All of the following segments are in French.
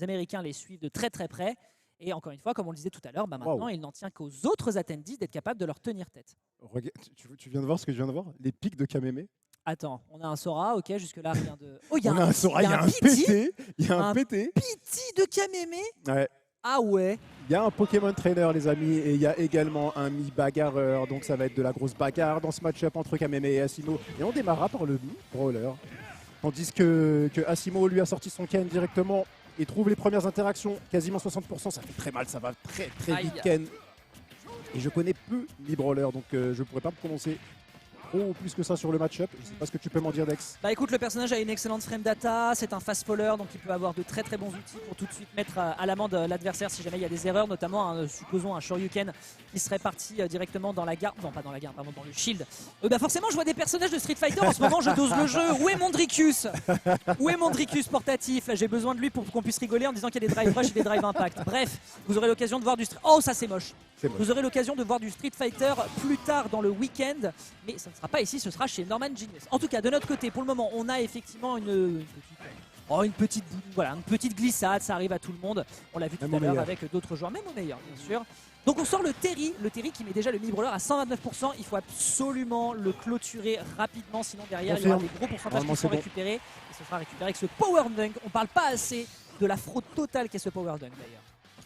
Les Américains les suivent de très très près. Et encore une fois, comme on le disait tout à l'heure, maintenant, il n'en tient qu'aux autres attendees d'être capables de leur tenir tête. Regarde, tu viens de voir ce que je viens de voir? Les pics de Kameme. Attends, on a un Sora, ok, jusque-là, rien de... Oh, il y a un Sora, il y a un PT. Il y a un PT. PT de Kameme. Ouais. Ah ouais. Il y a un Pokémon Trainer, les amis, et il y a également un Mi-Bagarreur. Donc ça va être de la grosse bagarre dans ce match-up entre Kameme et Asimo. Et on démarrera par le Mi-Brawler. Tandis que Asimo lui a sorti son Ken directement et trouve les premières interactions. Quasiment 60%, ça fait très mal, ça va très très vite Ken. Et je connais peu Mi-Brawler, donc je pourrais pas me prononcer trop plus que ça sur le match-up. Je sais pas ce que tu peux m'en dire, Dex. Bah écoute, le personnage a une excellente frame data, c'est un fast faller, donc il peut avoir de très très bons outils pour tout de suite mettre à l'amende l'adversaire si jamais il y a des erreurs, notamment supposons un Shoryuken qui serait parti directement dans la garde, non pas dans la garde, pardon, dans le shield. Bah forcément je vois des personnages de Street Fighter en ce moment, je dose le jeu. Où est mon Dricus? Où est mon Dricus portatif? Là j'ai besoin de lui pour qu'on puisse rigoler en disant qu'il y a des drive rush et des drive impact. Bref, vous aurez l'occasion de voir du Oh ça c'est moche. Vous aurez l'occasion de voir du Street Fighter plus tard dans le week-end, mais ça ne sera pas ici, ce sera chez Norman Genius. En tout cas, de notre côté, pour le moment, on a effectivement une petite glissade, ça arrive à tout le monde. On l'a vu tout à l'heure avec d'autres joueurs, même au meilleur, bien sûr. Donc on sort le Terry qui met déjà le Mi-Brawler à 129%. Il faut absolument le clôturer rapidement, sinon derrière il y aura des gros pourcentages qui seront récupérés. Et ce sera récupéré avec ce Power Dunk. On parle pas assez de la fraude totale qu'est ce Power Dunk d'ailleurs.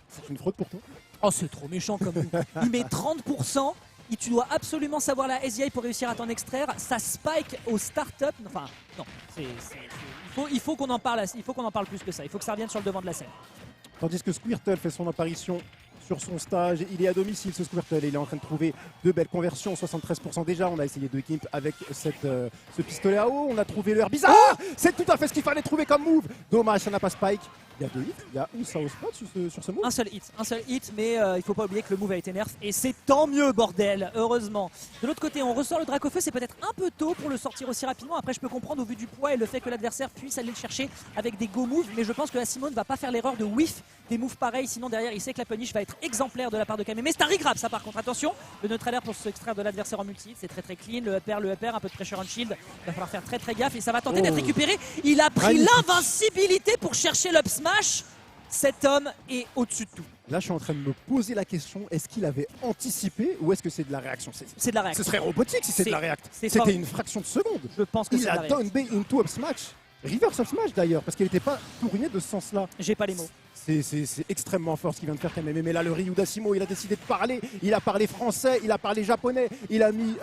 C'est une fraude pour toi? Oh, c'est trop méchant comme nous. Il met 30%. Et tu dois absolument savoir la SDI pour réussir à t'en extraire. Ça spike au start-up. Enfin, non, il faut qu'on en parle. Il faut qu'on en parle plus que ça. Il faut que ça revienne sur le devant de la scène. Tandis que Squirtle fait son apparition sur son stage. Il est à domicile, ce Squirtle. Il est en train de trouver de belles conversions. 73% déjà. On a essayé de gimp avec ce pistolet à eau. On a trouvé l'heure bizarre. C'est tout à fait ce qu'il fallait trouver comme move. Dommage, ça n'a pas spike. Il y a 2 hits, il y a où ça au spot sur ce move? Un seul hit, mais il faut pas oublier que le move a été nerf et c'est tant mieux, bordel, heureusement. De l'autre côté, on ressort le Dracofeu, c'est peut-être un peu tôt pour le sortir aussi rapidement. Après, je peux comprendre au vu du poids et le fait que l'adversaire puisse aller le chercher avec des go moves, mais je pense que Asimo ne va pas faire l'erreur de whiff des moves pareils, sinon derrière, il sait que la punish va être exemplaire de la part de Kameme. Mais c'est un regrab, ça par contre, attention, le neutre pour se extraire de l'adversaire en multi, c'est très très clean, le upper, un peu de pressure on shield, il va falloir faire très très gaffe et ça va tenter d'être récupéré. Il a pris l'invincibilité pour chercher l'up smash. Cet homme est au-dessus de tout. Là, je suis en train de me poser la question, est-ce qu'il avait anticipé ou est-ce que c'est de la réaction? C'est de la réaction. Ce serait robotique si c'est de la réaction. C'était une fraction de seconde. Je pense que c'est de la réaction. Il a down into up smash. Reverse up smash d'ailleurs, parce qu'il n'était pas tourné de ce sens-là. J'ai pas les mots. C'est extrêmement fort ce qu'il vient de faire Kameme. Mais là, le Ryu d'Asimo, il a décidé de parler. Il a parlé français, il a parlé japonais. Il a mis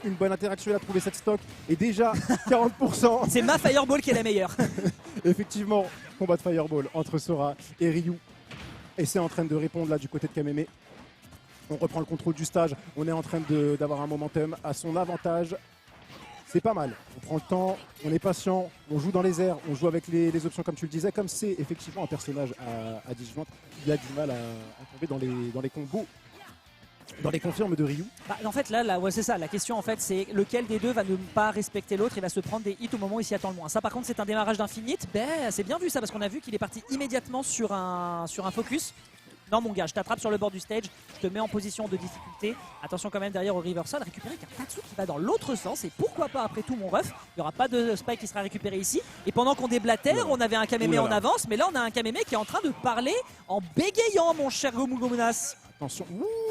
une bonne interaction, il a trouvé cette stock. Et déjà, 40%. C'est ma Fireball qui est la meilleure. Effectivement, combat de Fireball entre Sora et Ryu. Et c'est en train de répondre là du côté de Kameme. On reprend le contrôle du stage. On est en train d'avoir un momentum à son avantage. C'est pas mal. On prend le temps, on est patient, on joue dans les airs, on joue avec les options comme tu le disais. Comme c'est effectivement un personnage à disjointe, il a du mal à tomber dans les combos, dans les confirmes de Ryu. En fait, là ouais, c'est ça. La question, en fait, c'est lequel des deux va ne pas respecter l'autre. Il va se prendre des hits au moment où il s'y attend le moins. Ça, par contre, c'est un démarrage d'Infinite. C'est bien vu ça, parce qu'on a vu qu'il est parti immédiatement sur un focus. Non mon gars, je t'attrape sur le bord du stage, je te mets en position de difficulté. Attention quand même derrière au reversal, récupérer un Tatsu qui va dans l'autre sens. Et pourquoi pas après tout mon ref, il n'y aura pas de spike qui sera récupéré ici. Et pendant qu'on déblatère, on avait un Kameme en avance, mais là on a un Kameme qui est en train de parler en bégayant mon cher Gomu Gomunas. Attention,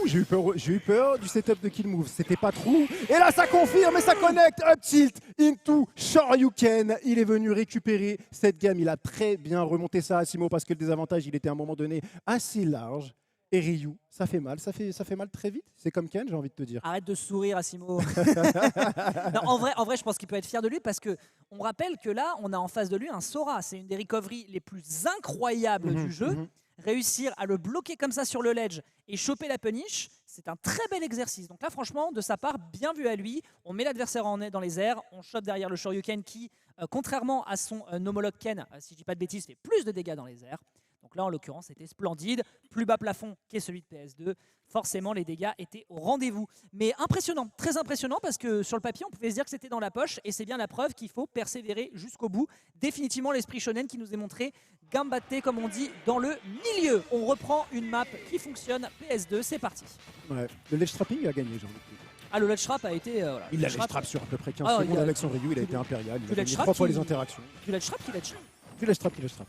j'ai eu peur du setup de kill move, c'était pas trop. Et là ça confirme et ça connecte, up tilt into Shoryuken. Il est venu récupérer cette game, il a très bien remonté ça à Asimo parce que le désavantage il était à un moment donné assez large. Et Ryu, ça fait mal, ça fait mal très vite. C'est comme Ken, j'ai envie de te dire. Arrête de sourire, Asimo. Non, en vrai, je pense qu'il peut être fier de lui parce que on rappelle que là, on a en face de lui un Sora. C'est une des recoveries les plus incroyables du jeu. Réussir à le bloquer comme ça sur le ledge et choper la punish, c'est un très bel exercice. Donc là, franchement, de sa part, bien vu à lui. On met l'adversaire dans les airs, on chope derrière le Shoryuken qui, contrairement à son homologue Ken, si je dis pas de bêtises, fait plus de dégâts dans les airs. Donc là, en l'occurrence, c'était splendide. Plus bas plafond qu'est celui de PS2. Forcément, les dégâts étaient au rendez-vous. Mais impressionnant, très impressionnant, parce que sur le papier, on pouvait se dire que c'était dans la poche. Et c'est bien la preuve qu'il faut persévérer jusqu'au bout. Définitivement, l'esprit shonen qui nous est montré. Gambatte, comme on dit, dans le milieu. On reprend une map qui fonctionne. PS2, c'est parti. Ouais. Le ledge trapping a gagné, j'ai envie de dire. Ah, le ledge trap a été... voilà, il a ledge trap sur à peu près 15 secondes avec son Ryu. Il a été impérial. Il a gagné 3 fois les interactions. Du ledge trap qui ledge trap. Du ledge trap qui ledge trap.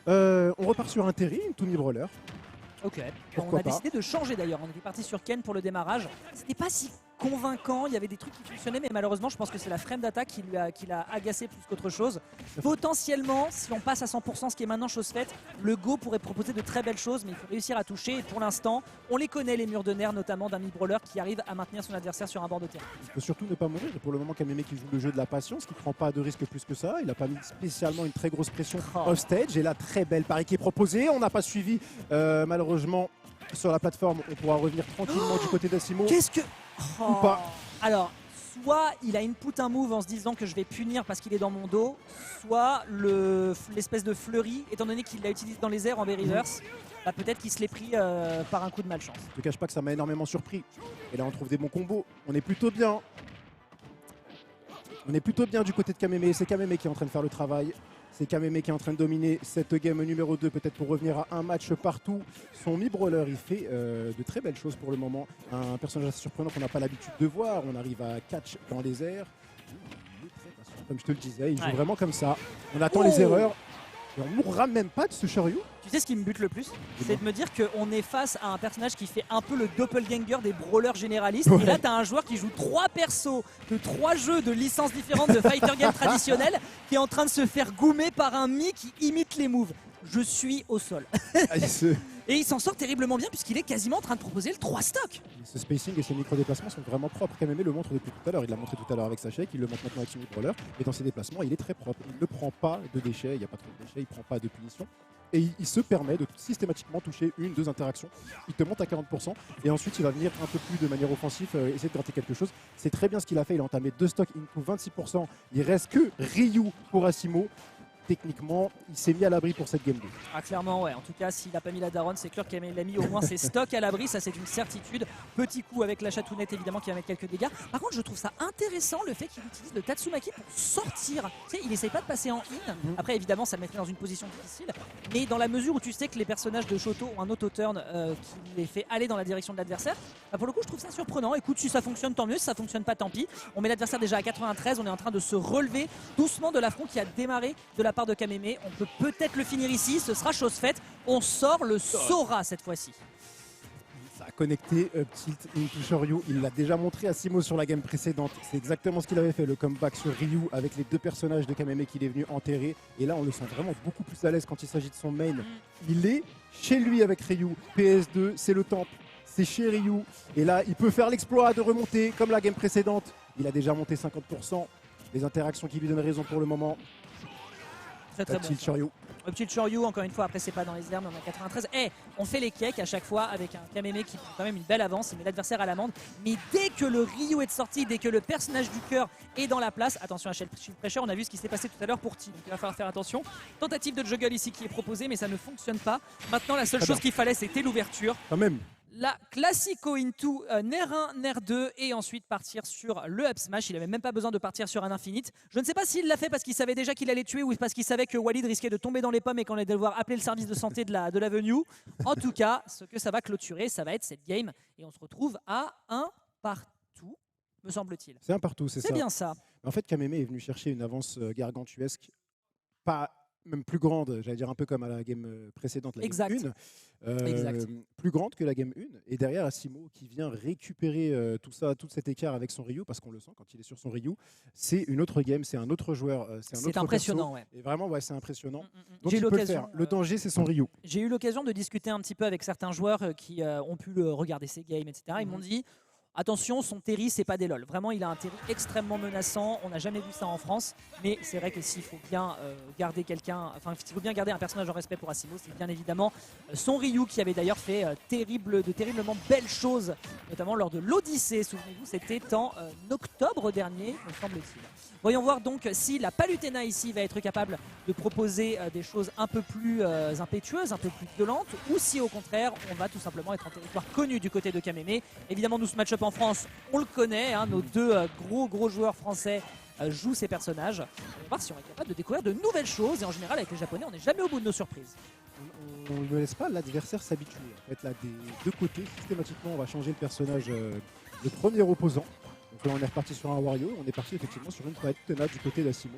On repart sur un Terry, une Toumi Brawler. Ok. Pourquoi On a pas. décidé de changer d'ailleurs. On était parti sur Ken pour le démarrage. C'était pas si convaincant. Il y avait des trucs qui fonctionnaient, mais malheureusement, je pense que c'est la frame d'attaque qui l'a agacé plus qu'autre chose. Potentiellement, si on passe à 100%, ce qui est maintenant chose faite, le Go pourrait proposer de très belles choses, mais il faut réussir à toucher. Et pour l'instant, on les connaît, les murs de nerfs, notamment d'un mid-brawler qui arrive à maintenir son adversaire sur un bord de terrain. Il faut surtout ne pas mourir. Et pour le moment, Kameme qui joue le jeu de la patience, qui prend pas de risque plus que ça. Il n'a pas mis spécialement une très grosse pression Oh. off stage. Et là, très belle pari qui est proposée. On n'a pas suivi, malheureusement, sur la plateforme. On pourra revenir tranquillement du côté d'Asimo. Qu'est-ce que... Ou pas. Alors, soit il a input un move en se disant que je vais punir parce qu'il est dans mon dos, soit l'espèce de fleurie, étant donné qu'il l'a utilisé dans les airs en B-reverse, bah peut-être qu'il se l'est pris par un coup de malchance. Je te cache pas que ça m'a énormément surpris. Et là, on trouve des bons combos. On est plutôt bien. On est plutôt bien du côté de Kameme. C'est Kameme qui est en train de faire le travail. C'est Kameme qui est en train de dominer cette game numéro 2, peut-être pour revenir à un match partout. Son mi-brawler, il fait de très belles choses pour le moment. Un personnage assez surprenant qu'on n'a pas l'habitude de voir. On arrive à catch dans les airs. Il est très patient, comme je te le disais, il joue vraiment comme ça. On attend les erreurs. Et on ne mourra même pas de ce Shoryu. Tu sais ce qui me bute le plus? C'est de me dire qu'on est face à un personnage qui fait un peu le doppelganger des brawlers généralistes. Ouais. Et là, tu as un joueur qui joue 3 persos de 3 jeux de licences différentes de fighter game traditionnels qui est en train de se faire goumer par un Mi qui imite les moves. Je suis au sol. Et il s'en sort terriblement bien puisqu'il est quasiment en train de proposer le 3 stock. Ce spacing et ses micro-déplacements sont vraiment propres. Kameme le montre depuis tout à l'heure. Il l'a montré tout à l'heure avec sa shake, il le montre maintenant avec son mid-brawler. Et dans ses déplacements, il est très propre. Il ne prend pas de déchets, il n'y a pas trop de déchets, il ne prend pas de punition. Et il se permet de systématiquement toucher 1-2 interactions. Il te monte à 40% et ensuite il va venir un peu plus de manière offensive, essayer de gratter quelque chose. C'est très bien ce qu'il a fait. Il a entamé 2 stocks into 26%. Il reste que Ryu pour Asimo. Techniquement, il s'est mis à l'abri pour cette game 2. Ah clairement ouais, en tout cas s'il n'a pas mis la daronne, c'est clair qu'il a mis au moins ses stocks à l'abri, ça c'est une certitude. Petit coup avec la chatounette évidemment qui va mettre quelques dégâts. Par contre je trouve ça intéressant le fait qu'il utilise le Tatsumaki pour sortir. Tu sais, il essaye pas de passer en in. Après évidemment ça le mettrait dans une position difficile. Mais dans la mesure où tu sais que les personnages de Shoto ont un auto-turn qui les fait aller dans la direction de l'adversaire, bah pour le coup je trouve ça surprenant. Écoute, si ça fonctionne tant mieux, si ça fonctionne pas tant pis. On met l'adversaire déjà à 93, on est en train de se relever doucement de l'affront qui a démarré de la part de Kameme. On peut peut-être le finir ici, ce sera chose faite. On sort le Sora cette fois-ci. Ça a connecté Tilt into Shoryu. Il l'a déjà montré à Simo sur la game précédente. C'est exactement ce qu'il avait fait, le comeback sur Ryu avec les 2 personnages de Kameme qu'il est venu enterrer. Et là, on le sent vraiment beaucoup plus à l'aise quand il s'agit de son main. Il est chez lui avec Ryu. PS2, c'est le temple. C'est chez Ryu. Et là, il peut faire l'exploit de remonter comme la game précédente. Il a déjà monté 50%. Les interactions qui lui donnent raison pour le moment. Très bon. Tilt Shoryu. Le petit Shoryu, encore une fois, après c'est pas dans les airs, mais on a 93. Et on fait les cakes à chaque fois avec un Kameme qui prend quand même une belle avance, il met l'adversaire à l'amende. Mais dès que le Ryu est de sortie, dès que le personnage du cœur est dans la place, attention à Shield Pressure, on a vu ce qui s'est passé tout à l'heure pour T, donc il va falloir faire attention. Tentative de juggle ici qui est proposée, mais ça ne fonctionne pas. Maintenant, la seule chose qu'il fallait, c'était l'ouverture. Quand même. La Classico into Nair 1, Nair 2 et ensuite partir sur le up smash. Il n'avait même pas besoin de partir sur un infinite. Je ne sais pas s'il l'a fait parce qu'il savait déjà qu'il allait tuer ou parce qu'il savait que Walid risquait de tomber dans les pommes et qu'on allait devoir appeler le service de santé de l'avenue. En tout cas, ce que ça va clôturer, ça va être cette game et on se retrouve à un partout, me semble-t-il. C'est un partout, c'est ça. C'est bien ça. En fait, Kameme est venu chercher une avance gargantuesque, pas même plus grande, j'allais dire un peu comme à la game précédente, la Exact. game 1, Exact. plus grande que la game 1. Et derrière, Asimo qui vient récupérer tout cet écart avec son Ryu, parce qu'on le sent quand il est sur son Ryu, c'est une autre game, c'est un autre joueur, c'est un autre impressionnant, perso. ouais. Et vraiment, ouais, c'est impressionnant. Donc J'ai il eu peut le l'occasion, faire. Le danger, c'est son Ryu. J'ai eu l'occasion de discuter un petit peu avec certains joueurs qui ont pu regarder ses games, etc. Ils m'ont dit attention, son Terry, c'est pas des lol. Vraiment, il a un Terry extrêmement menaçant. On n'a jamais vu ça en France. Mais c'est vrai que s'il faut bien garder quelqu'un, enfin, s'il faut bien garder un personnage en respect pour Asimo, c'est bien évidemment son Ryu qui avait d'ailleurs fait de terriblement belles choses, notamment lors de l'Odyssée. Souvenez-vous, c'était en octobre dernier, me semble-t-il. Voyons voir donc si la Palutena ici va être capable de proposer des choses un peu plus impétueuses, un peu plus violentes, ou si au contraire on va tout simplement être en territoire connu du côté de Kameme. Évidemment nous ce match-up en France, on le connaît, hein, nos deux gros joueurs français jouent ces personnages. On va voir si on est capable de découvrir de nouvelles choses et en général avec les Japonais on n'est jamais au bout de nos surprises. On ne laisse pas l'adversaire s'habituer. En fait, là, des 2 côtés, systématiquement, on va changer le personnage, le premier opposant. Donc là, on est reparti sur un Wario. On est parti effectivement sur une Palutena du côté d'Asimo.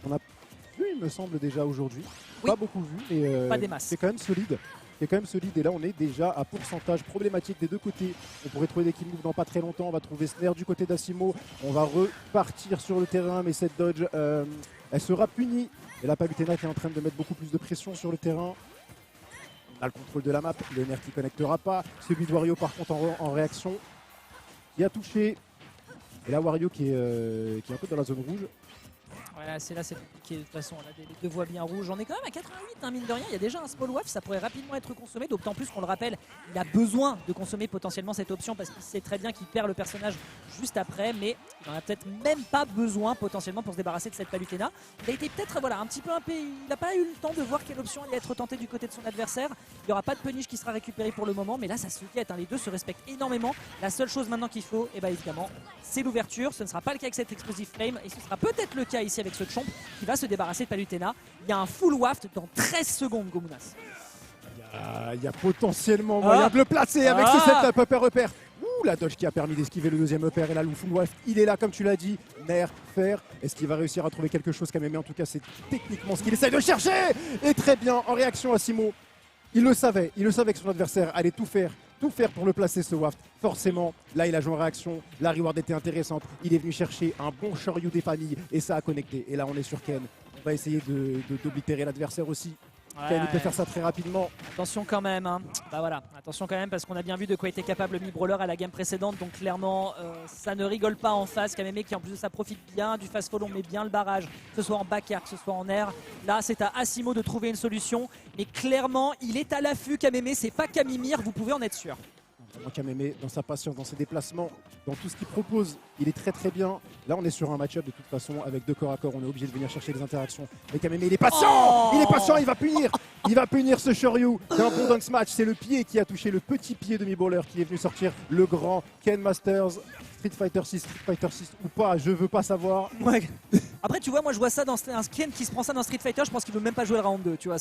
On a vu me semble, déjà aujourd'hui. Oui. Pas beaucoup vu, mais Pas des masses. c'est quand même solide. C'est quand même solide. Et là, on est déjà à pourcentage problématique des deux côtés. On pourrait trouver des kill moves dans pas très longtemps. On va trouver Snare du côté d'Asimo. On va repartir sur le terrain, mais cette dodge, elle sera punie. Et là, Palutena qui est en train de mettre beaucoup plus de pression sur le terrain. On a le contrôle de la map. Le Nair qui connectera pas. Celui de Wario, par contre, en réaction, qui a touché. Et là, Wario qui est un peu dans la zone rouge. Voilà, c'est compliqué de toute façon, on a les deux voies bien rouges. On est quand même à 88, hein, mine de rien, il y a déjà un small wave, ça pourrait rapidement être consommé, d'autant plus qu'on le rappelle, il a besoin de consommer potentiellement cette option parce qu'il sait très bien qu'il perd le personnage juste après, mais il n'en a peut-être même pas besoin potentiellement pour se débarrasser de cette Palutena. Il a été peut-être un petit peu il n'a pas eu le temps de voir quelle option allait être tentée du côté de son adversaire. Il n'y aura pas de punish qui sera récupéré pour le moment, mais là ça se guette, hein, les deux se respectent énormément. La seule chose maintenant qu'il faut, évidemment, c'est l'ouverture. Ce ne sera pas le cas avec cette Explosive Flame et ce sera peut-être le cas ici avec ce Chomp qui va se débarrasser de Palutena. Il y a un full waft dans 13 secondes, Gomunas. Il y a potentiellement moyen de le placer avec ce setup upper repère. Ouh, la dodge qui a permis d'esquiver le deuxième upper. Et là, le full waft, il est là, comme tu l'as dit. Nair, fer. Est-ce qu'il va réussir à trouver quelque chose quand même? En tout cas, c'est techniquement ce qu'il essaye de chercher. Et très bien, en réaction à Simo. Il le savait que son adversaire allait tout faire pour le placer ce waft. Forcément, là il a joué en réaction, la reward était intéressante, il est venu chercher un bon Shoryu des familles et ça a connecté. Et là on est sur Ken, on va essayer d'oblitérer l'adversaire aussi. Ouais, Ken il peut faire ça très rapidement. Attention quand même, hein. Bah voilà, attention quand même parce qu'on a bien vu de quoi était capable Mi Brawler à la game précédente, donc clairement ça ne rigole pas en face. Kameme qui en plus de ça profite bien du fast fall, on met bien le barrage, que ce soit en back air, que ce soit en air. Là c'est à Asimo de trouver une solution, mais clairement il est à l'affût Kameme, c'est pas Kamimir, vous pouvez en être sûr. Vraiment Kameme, dans sa patience, dans ses déplacements, dans tout ce qu'il propose, il est très très bien. Là on est sur un match-up de toute façon avec 2 corps à corps, on est obligé de venir chercher les interactions. Mais Kameme il est patient, il est patient, il va punir ce Shoryu d'un bon dunk smash. C'est le pied qui a touché le petit pied de Mi Brawler qui est venu sortir le grand Ken Masters. Street Fighter 6 ou pas, je veux pas savoir. Ouais. Après tu vois, moi je vois ça dans un Ken qui se prend ça dans Street Fighter, je pense qu'il veut même pas jouer le round 2, tu vois.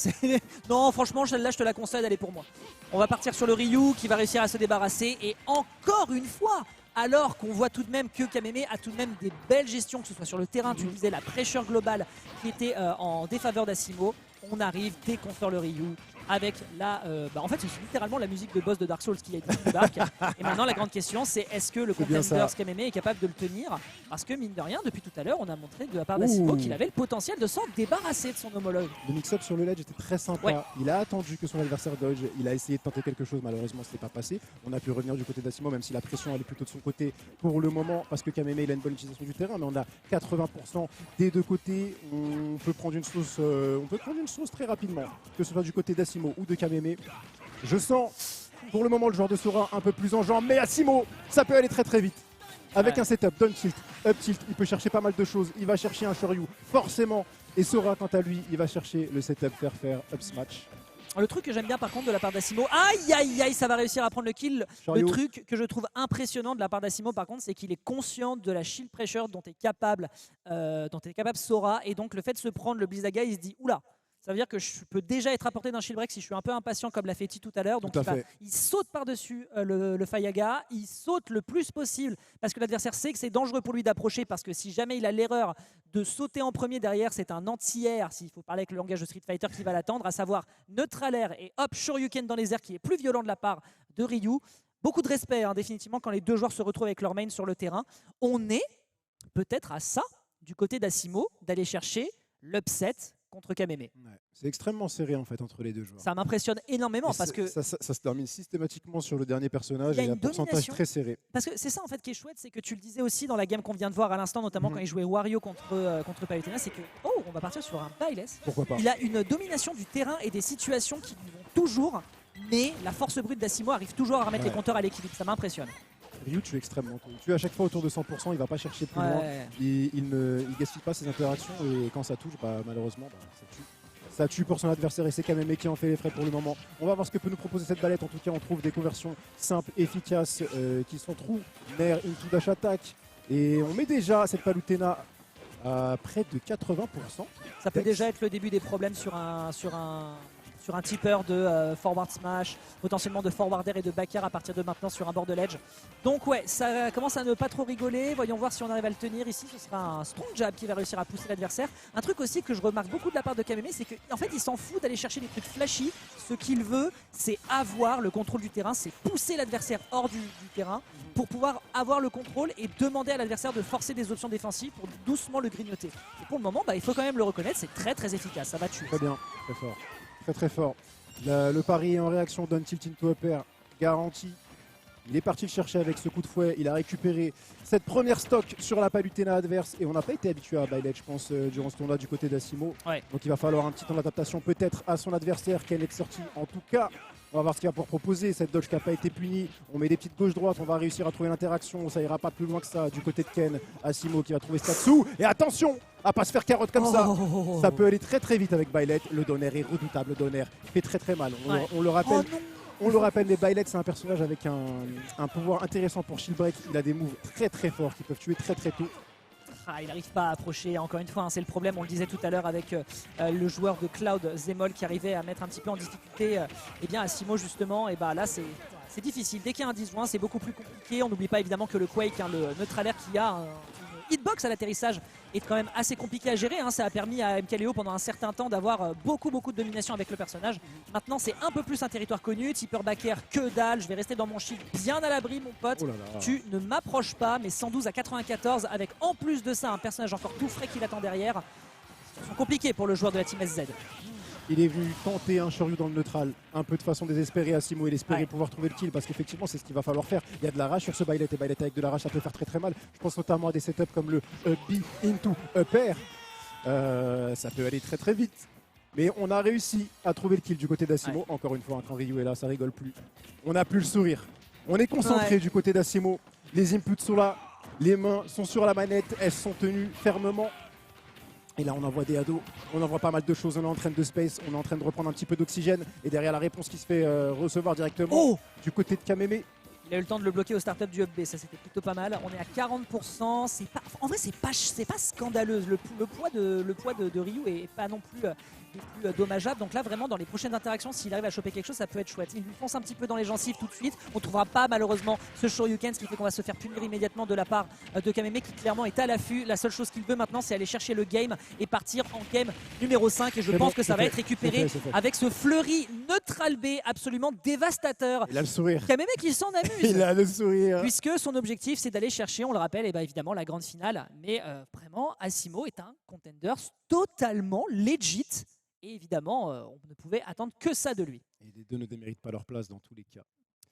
Non franchement celle-là je te la conseille, elle est pour moi. On va partir sur le Ryu qui va réussir à se débarrasser et encore une fois, alors qu'on voit tout de même que Kameme a tout de même des belles gestions, que ce soit sur le terrain, tu disais la pressure globale qui était en défaveur d'Asimo, on arrive dès qu'on sort le Ryu avec en fait c'est littéralement la musique de boss de Dark Souls qui a été débarque. Et maintenant la grande question c'est est-ce que le Contenders Kameme est capable de le tenir, parce que mine de rien depuis tout à l'heure on a montré de la part d'Asimo qu'il avait le potentiel de s'en débarrasser de son homologue. Le mix-up sur le ledge était très sympa, ouais. Il a attendu que son adversaire dodge, il a essayé de tenter quelque chose, malheureusement ce n'est pas passé. On a pu revenir du côté d'Asimo même si la pression elle est plutôt de son côté pour le moment parce que Kameme il a une bonne utilisation du terrain, mais on a 80% des deux côtés. On peut prendre une sauce très rapidement, que ce soit du côté d'Asimo ou de Kameme. Je sens pour le moment le joueur de Sora un peu plus en jambes, mais Asimo ça peut aller très très vite avec un setup down tilt, up tilt, il peut chercher pas mal de choses, il va chercher un Shoryu forcément, et Sora quant à lui il va chercher le setup faire up smash. Le truc que j'aime bien par contre de la part d'Asimo, aïe aïe aïe, ça va réussir à prendre le kill. Shoryu. Le truc que je trouve impressionnant de la part d'Asimo par contre, c'est qu'il est conscient de la shield pressure dont est capable Sora, et donc le fait de se prendre le Blizzaga, il se dit oula, ça veut dire que je peux déjà être apporté d'un shield break si je suis un peu impatient comme l'a fait Ti tout à l'heure. Donc il saute par-dessus le Fayaga, il saute le plus possible parce que l'adversaire sait que c'est dangereux pour lui d'approcher, parce que si jamais il a l'erreur de sauter en premier derrière, c'est un anti-air, s'il faut parler avec le langage de Street Fighter, qui va l'attendre, à savoir neutral air et hop, Shoryuken dans les airs qui est plus violent de la part de Ryu. Beaucoup de respect hein, définitivement quand les deux joueurs se retrouvent avec leur main sur le terrain. On est peut-être à ça du côté d'Asimo d'aller chercher l'upset contre Kameme. Ouais, c'est extrêmement serré en fait entre les deux joueurs. Ça m'impressionne énormément parce que ça se termine systématiquement sur le dernier personnage et un pourcentage très serré. Parce que c'est ça en fait qui est chouette, c'est que tu le disais aussi dans la game qu'on vient de voir à l'instant, notamment quand il jouait Wario contre Palutena, c'est que on va partir sur un bailess. Pourquoi pas. Il a une domination du terrain et des situations qui lui vont toujours, mais la force brute d'Asimo arrive toujours à remettre les compteurs à l'équilibre. Ça m'impressionne. Ryu tue extrêmement tôt. Il tue à chaque fois autour de 100%, il va pas chercher plus loin. Il ne gaspille pas ses interactions et quand ça touche, malheureusement, ça tue. Ça tue pour son adversaire et c'est Kameme qui en fait les frais pour le moment. On va voir ce que peut nous proposer cette balette. En tout cas, on trouve des conversions simples, efficaces, qui sont true, Nair, into dash attack. Et on met déjà cette Palutena à près de 80%. Ça peut déjà être le début des problèmes sur sur un tipper de forward smash, potentiellement de forward air et de back air à partir de maintenant sur un board de ledge. Donc ouais, ça commence à ne pas trop rigoler. Voyons voir si on arrive à le tenir ici. Ce sera un strong jab qui va réussir à pousser l'adversaire. Un truc aussi que je remarque beaucoup de la part de Kameme, c'est qu'en fait il s'en fout d'aller chercher des trucs flashy. Ce qu'il veut, c'est avoir le contrôle du terrain, c'est pousser l'adversaire hors du terrain pour pouvoir avoir le contrôle et demander à l'adversaire de forcer des options défensives pour doucement le grignoter. Et pour le moment, il faut quand même le reconnaître, c'est très très efficace, ça va tuer. Très bien, très fort. Très très fort. Le pari est en réaction d'un tilt into upper garanti. Il est parti le chercher avec ce coup de fouet. Il a récupéré cette première stock sur la palutena adverse. Et on n'a pas été habitué à Byleth, je pense, durant ce tournoi du côté d'Asimo. Ouais. Donc il va falloir un petit temps d'adaptation peut-être à son adversaire. Ken est sorti. En tout cas, on va voir ce qu'il va pouvoir proposer. Cette dodge qui n'a pas été punie. On met des petites gauche-droite. On va réussir à trouver l'interaction. Ça ira pas plus loin que ça du côté de Ken. Asimo qui va trouver Statsu. Et attention à pas se faire carotte comme ça. Ça peut aller très très vite avec Byleth. Le Donner est redoutable. Le Donner fait très très mal. On le rappelle. On le rappelle, les Byleth, c'est un personnage avec un pouvoir intéressant pour shield break. Il a des moves très très forts qui peuvent tuer très très tôt. Il n'arrive pas à approcher, encore une fois, c'est le problème, on le disait tout à l'heure avec le joueur de Cloud, Zemol, qui arrivait à mettre un petit peu en difficulté Asimo justement, et là c'est difficile. Dès qu'il y a un disjoint, c'est beaucoup plus compliqué. On n'oublie pas évidemment que le Quake, le neutral air qui a une hitbox à l'atterrissage, est quand même assez compliqué à gérer. Ça a permis à MKLeo pendant un certain temps d'avoir beaucoup de domination avec le personnage. Maintenant c'est un peu plus un territoire connu, tipper back air, que dalle, je vais rester dans mon shield bien à l'abri mon pote. Oh là là. Tu ne m'approches pas, mais 112 à 94 avec en plus de ça un personnage encore tout frais qui l'attend derrière. C'est compliqué pour le joueur de la team SZ. Il est venu tenter un Shoryu dans le neutral, un peu de façon désespérée. Asimo, il espérait Ouais. pouvoir trouver le kill parce qu'effectivement c'est ce qu'il va falloir faire. Il y a de la rage sur ce Byleth et Byleth avec de la rage ça peut faire très très mal. Je pense notamment à des setups comme le B into upper. Ça peut aller très très vite. Mais on a réussi à trouver le kill du côté d'Asimo. Ouais. Encore une fois, quand Ryu est là, ça rigole plus. On n'a plus le sourire. On est concentré du côté d'Asimo. Les inputs sont là, les mains sont sur la manette, elles sont tenues fermement. Et là on envoie des ados, on envoie pas mal de choses, on est en train de space, on est en train de reprendre un petit peu d'oxygène. Et derrière la réponse qui se fait recevoir directement du côté de Kameme. Il a eu le temps de le bloquer au startup du Up B, ça c'était plutôt pas mal. On est à 40%, en vrai c'est pas scandaleux. Le poids de Ryu est pas non plus dommageable. Donc là vraiment dans les prochaines interactions, s'il arrive à choper quelque chose, ça peut être chouette. Il lui fonce un petit peu dans les gencives tout de suite. On trouvera pas malheureusement ce Shoryuken, ce qui fait qu'on va se faire punir immédiatement de la part de Kameme qui clairement est à l'affût. La seule chose qu'il veut maintenant c'est aller chercher le game et partir en game numéro 5. Et je pense que ça va être récupéré c'est fait. avec ce fleury neutral B absolument dévastateur. Il a le sourire. Kameme qui s'en amuse. Il a le sourire. Puisque son objectif c'est d'aller chercher, on le rappelle, et évidemment la grande finale. Mais vraiment, Asimo est un contender totalement legit. Et évidemment, on ne pouvait attendre que ça de lui. Et les deux ne déméritent pas leur place dans tous les cas.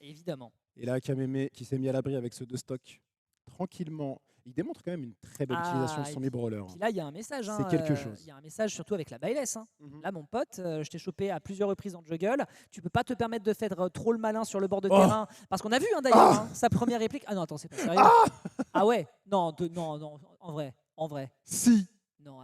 Évidemment. Et là, Kameme qui s'est mis à l'abri avec ce 2 stock tranquillement. Il démontre quand même une très belle utilisation de son mid-roller. Puis là, il y a un message. C'est quelque chose. Il y a un message surtout avec la Byleth. Mhm. Là, mon pote, je t'ai chopé à plusieurs reprises en juggle. Tu peux pas te permettre de faire trop le malin sur le bord de terrain. Parce qu'on a vu d'ailleurs sa première réplique. Ah non, attends, c'est pas sérieux. Ah ouais non, non, en vrai. Si Non,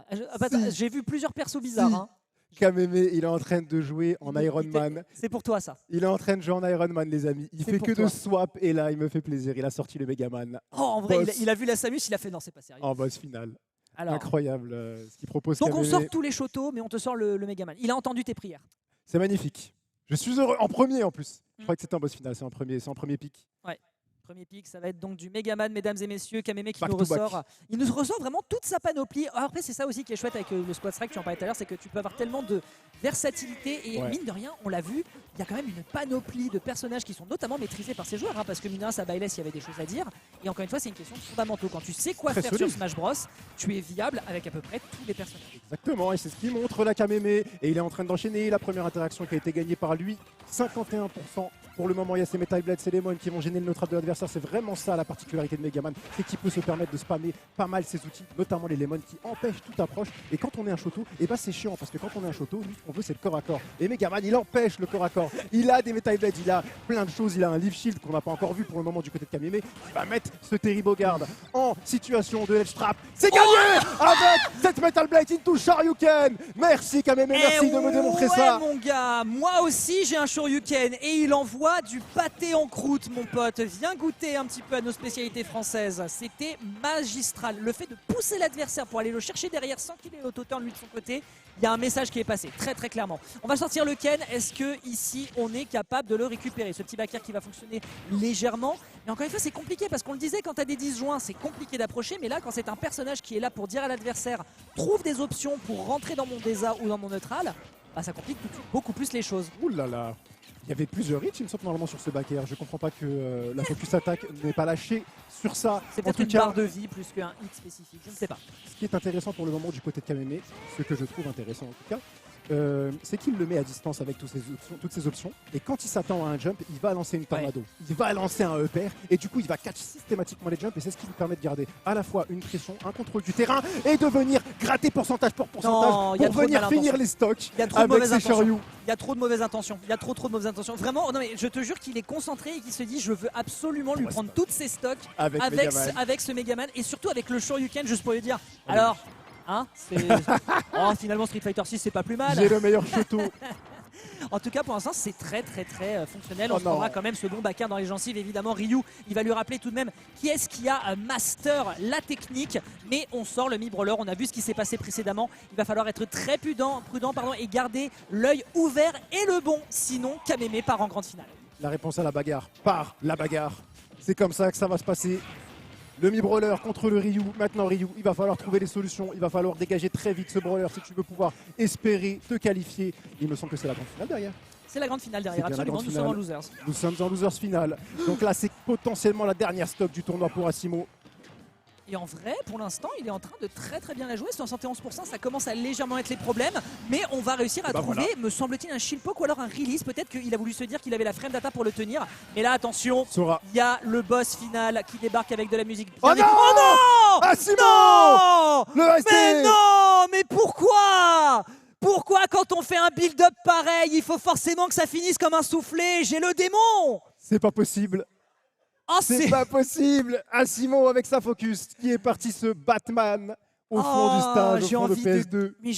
j'ai vu plusieurs persos bizarres. Kameme, il est en train de jouer en Iron Man. C'est pour toi ça. Il est en train de jouer en Iron Man, les amis. Il C'est fait pour que toi. de swap et là, il me fait plaisir. Il a sorti le Megaman En vrai, Boss. il a vu la Samus, il a fait non, c'est pas sérieux. en boss final. Alors, Incroyable ce qu'il propose. donc on Kameme. sort tous les chotos, mais on te sort le Megaman. Il a entendu tes prières. C'est magnifique. Je suis heureux. En premier en plus. Je crois que c'était en boss final. C'est en premier pic. Premier pick, ça va être donc du Megaman, mesdames et messieurs. Kameme qui Back nous to back. ressort. Il nous ressort vraiment toute sa panoplie. Alors après, c'est ça aussi qui est chouette avec le Squad Strike, tu en parlais tout à l'heure, c'est que tu peux avoir tellement de versatilité. Et Ouais. mine de rien, on l'a vu, il y a quand même une panoplie de personnages qui sont notamment maîtrisés par ces joueurs. Parce que mine de rien, ça Byleth, il y avait des choses à dire. Et encore une fois, c'est une question de fondamentaux. Quand tu sais quoi Très faire solide. sur Smash Bros, tu es viable avec à peu près tous les personnages. Exactement, et c'est ce qu'il montre la Kameme. Et il est en train d'enchaîner la première interaction qui a été gagnée par lui. 51%. Pour le moment, il y a ces Metal Blades, ces Lemon qui vont gêner le neutral de l'adversaire. C'est vraiment ça la particularité de Megaman, c'est qu'il peut se permettre de spammer pas mal ses outils, notamment les Lemon qui empêchent toute approche. Et quand on est un Shoto, et bah c'est chiant parce que quand on est un Shoto, nous, ce qu'on veut c'est le corps à corps. Et Megaman, il empêche le corps à corps. fort. Il a des Metal Blades, il a plein de choses. Il a un Leaf Shield qu'on n'a pas encore vu pour le moment du côté de Kameme. Il va mettre ce Terry Bogard en situation de Edge Trap. C'est gagné avec cette Metal Blade into Shoryuken. Merci Kameme, merci de me démontrer ça. Mon gars, moi aussi j'ai un Shoryuken et il envoie du pâté en croûte, mon pote. Viens goûter un petit peu à nos spécialités françaises. C'était magistral. Le fait de pousser l'adversaire pour aller le chercher derrière sans qu'il ait l'auto-turn lui de son côté, il y a un message qui est passé très très clairement. On va sortir le Ken. Est-ce que ici on est capable de le récupérer? Ce petit backer qui va fonctionner légèrement. Mais encore une fois, c'est compliqué parce qu'on le disait, quand tu as des disjoints, c'est compliqué d'approcher. Mais là, quand c'est un personnage qui est là pour dire à l'adversaire trouve des options pour rentrer dans mon désa ou dans mon neutral, bah, ça complique tout de suite beaucoup plus les choses. Ouh là là. Il y avait plusieurs hits, il me semble, normalement sur ce back air. Je comprends pas que la focus attaque n'ait pas lâché sur ça. C'est En peut-être tout une cas, barre de vie plus qu'un hit spécifique, je ne sais pas. ce qui est intéressant pour le moment du côté de Kameme, ce que je trouve intéressant en tout cas, c'est qu'il le met à distance avec toutes ces options. Et quand il s'attend à un jump, il va lancer une tornado. Il va lancer un upper. Et du coup, il va catch systématiquement les jumps. Et c'est ce qui lui permet de garder à la fois une pression, un contrôle du terrain et de venir gratter pourcentage pour pourcentage Non, il y a pour trop de venir finir malintention. les stocks Il y a trop de avec mauvaises ses intentions. Shoryu. Il y a trop de mauvaises intentions. Il y a trop de mauvaises intentions. Vraiment, non mais je te jure qu'il est concentré et qu'il se dit je veux absolument lui prendre toutes ses stocks Avec Megaman. avec ce Megaman et surtout avec le Shoryuken, juste pour lui dire alors, hein, oh, finalement Street Fighter 6 c'est pas plus mal. J'ai le meilleur Shoto. En tout cas, pour l'instant, c'est très fonctionnel. Oh On se prendra quand même ce bon backer dans les gencives. Évidemment, Ryu, il va lui rappeler tout de même qui est-ce qui a master la technique. Mais on sort le mi-brawler. On a vu ce qui s'est passé précédemment. Il va falloir être très prudent et garder l'œil ouvert et le bon. Sinon, Kameme part en grande finale. La réponse à la bagarre par la bagarre. C'est comme ça que ça va se passer. Le mi-brawler contre le Ryu. Maintenant Ryu, il va falloir trouver des solutions. Il va falloir dégager très vite ce brawler si tu veux pouvoir espérer te qualifier. Il me semble que c'est la grande finale derrière. C'est la grande finale derrière, C'est bien la absolument. grande Nous sommes en finale. losers. Nous sommes en losers finale. Donc là, c'est potentiellement la dernière stop du tournoi pour Asimo. Et en vrai, pour l'instant, il est en train de très bien la jouer. 71%, ça commence à légèrement être les problèmes. Mais on va réussir à trouver, voilà. me semble-t-il, un shield poke ou alors un release. Peut-être qu'il a voulu se dire qu'il avait la frame data pour le tenir. Mais là, attention, Sora. il y a le boss final qui débarque avec de la musique. Oh non Oh non Asimo Non Le ST Mais non Mais pourquoi quand on fait un build-up pareil, il faut forcément que ça finisse comme un soufflé? J'ai le démon. C'est pas possible. Oh, C'est pas possible. Asimo avec sa focus qui est parti se Batman au fond du Oh, stage, au j'ai fond de envie de- PS2. Mais